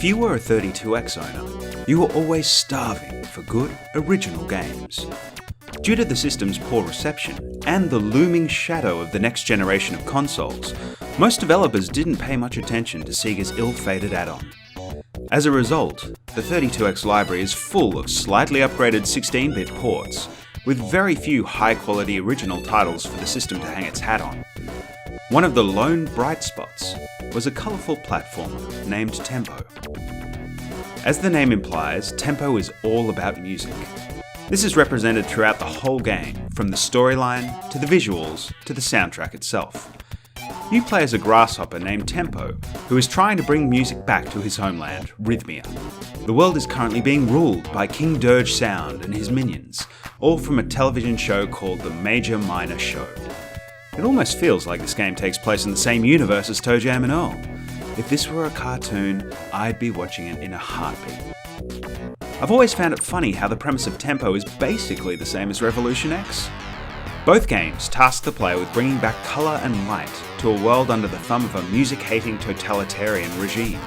you were a 32X owner, you were always starving for good, original games. Due to the system's poor reception and the looming shadow of the next generation of consoles, most developers didn't pay much attention to Sega's ill-fated add-on. As a result, the 32X library is full of slightly upgraded 16-bit ports, with very few high-quality original titles for the system to hang its hat on. One of the lone bright spots was a colourful platformer named Tempo. As the name implies, Tempo is all about music. This is represented throughout the whole game, from the storyline, to the visuals, to the soundtrack itself. You play as a grasshopper named Tempo, who is trying to bring music back to his homeland, Rhythmia. The world is currently being ruled by King Dirge Sound and his minions, all from a television show called The Major Minor Show. It almost feels like this game takes place in the same universe as ToeJam and Earl. If this were a cartoon, I'd be watching it in a heartbeat. I've always found it funny how the premise of Tempo is basically the same as Revolution X. Both games task the player with bringing back colour and light to a world under the thumb of a music-hating totalitarian regime.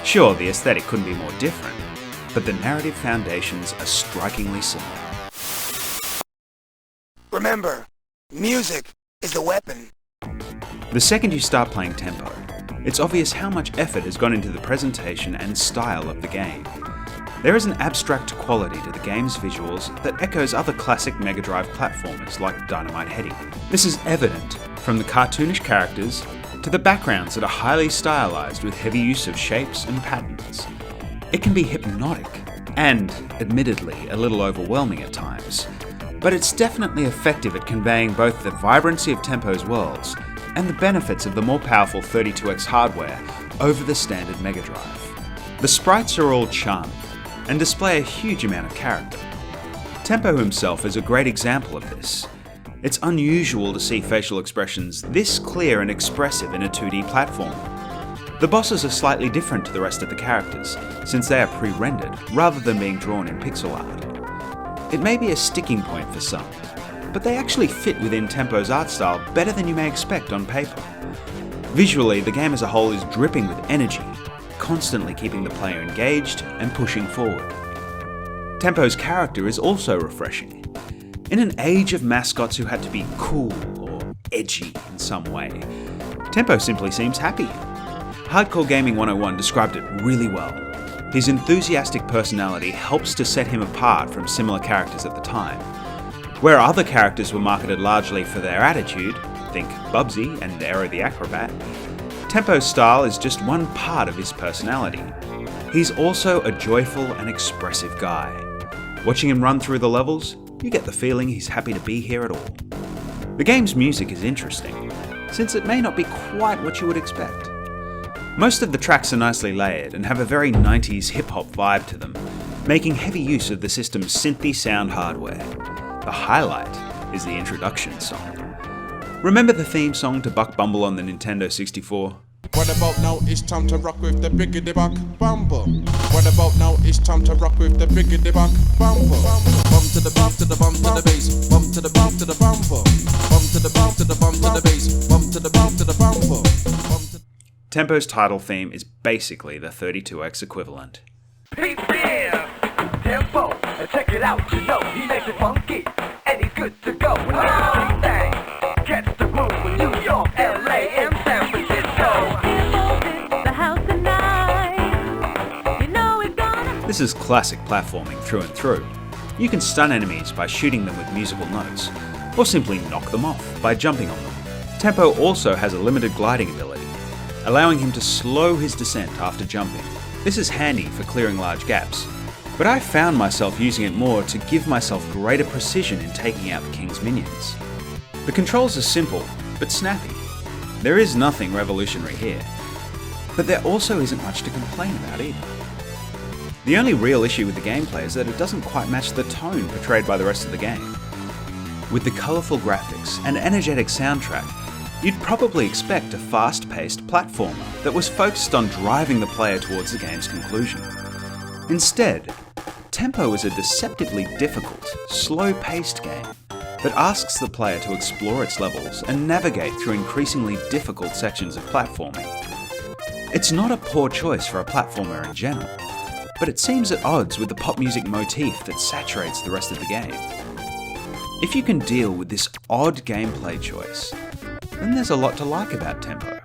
Sure, the aesthetic couldn't be more different, but the narrative foundations are strikingly similar. Remember, music is the weapon. The second you start playing Tempo, it's obvious how much effort has gone into the presentation and style of the game. There is an abstract quality to the game's visuals that echoes other classic Mega Drive platformers like Dynamite Headdy. This is evident from the cartoonish characters to the backgrounds that are highly stylized with heavy use of shapes and patterns. It can be hypnotic and, admittedly, a little overwhelming at times, but it's definitely effective at conveying both the vibrancy of Tempo's worlds and the benefits of the more powerful 32X hardware over the standard Mega Drive. The sprites are all charming and display a huge amount of character. Tempo himself is a great example of this. It's unusual to see facial expressions this clear and expressive in a 2D platformer. The bosses are slightly different to the rest of the characters, since they are pre-rendered rather than being drawn in pixel art. It may be a sticking point for some, but they actually fit within Tempo's art style better than you may expect on paper. Visually, the game as a whole is dripping with energy, constantly keeping the player engaged and pushing forward. Tempo's character is also refreshing. In an age of mascots who had to be cool or edgy in some way, Tempo simply seems happy. Hardcore Gaming 101 described it really well. His enthusiastic personality helps to set him apart from similar characters at the time. Where other characters were marketed largely for their attitude, think Bubsy and Aero the Acrobat, Tempo's style is just one part of his personality. He's also a joyful and expressive guy. Watching him run through the levels, you get the feeling he's happy to be here at all. The game's music is interesting, since it may not be quite what you would expect. Most of the tracks are nicely layered and have a very 90s hip-hop vibe to them, making heavy use of the system's synthy sound hardware. The highlight is the introduction song. Remember the theme song to Buck Bumble on the Nintendo 64? What about now? It's time to rock with the biggity buck bumble. What about now? It's time to rock with the biggity buck bumble. Bum to the bump to the bump to the bass. Bum to the bump to the bumble. Bum to the bump to the bump to the bass. Bum to the bump to the bumble. Tempo's title theme is basically the 32X equivalent. Tempo, check it out, you know he makes it funky, and he's good to go. Gets the move with New York, LA, and San Francisco. This is classic platforming through and through. You can stun enemies by shooting them with musical notes, or simply knock them off by jumping on them. Tempo also has a limited gliding ability, allowing him to slow his descent after jumping. This is handy for clearing large gaps, but I found myself using it more to give myself greater precision in taking out the King's minions. The controls are simple, but snappy. There is nothing revolutionary here, but there also isn't much to complain about either. The only real issue with the gameplay is that it doesn't quite match the tone portrayed by the rest of the game. With the colourful graphics and energetic soundtrack, you'd probably expect a fast-paced platformer that was focused on driving the player towards the game's conclusion. Instead, Tempo is a deceptively difficult, slow-paced game that asks the player to explore its levels and navigate through increasingly difficult sections of platforming. It's not a poor choice for a platformer in general, but it seems at odds with the pop music motif that saturates the rest of the game. If you can deal with this odd gameplay choice, then there's a lot to like about Tempo.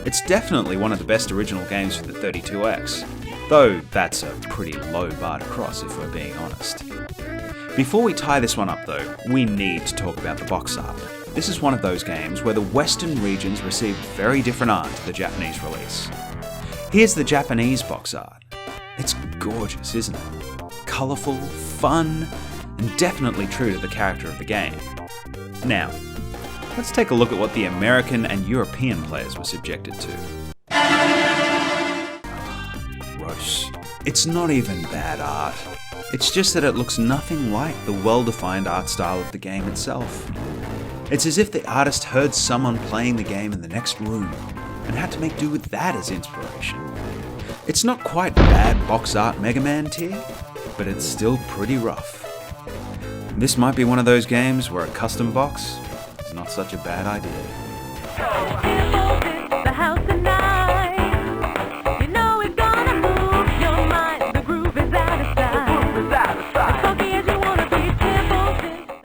It's definitely one of the best original games for the 32X, though that's a pretty low bar to cross if we're being honest. Before we tie this one up though, we need to talk about the box art. This is one of those games where the Western regions received very different art to the Japanese release. Here's the Japanese box art. It's gorgeous, isn't it? Colourful, fun, and definitely true to the character of the game. Now, let's take a look at what the American and European players were subjected to. Gross. It's not even bad art. It's just that it looks nothing like the well-defined art style of the game itself. It's as if the artist heard someone playing the game in the next room and had to make do with that as inspiration. It's not quite bad box art Mega Man tier, but it's still pretty rough. This might be one of those games where a custom box is not such a bad idea.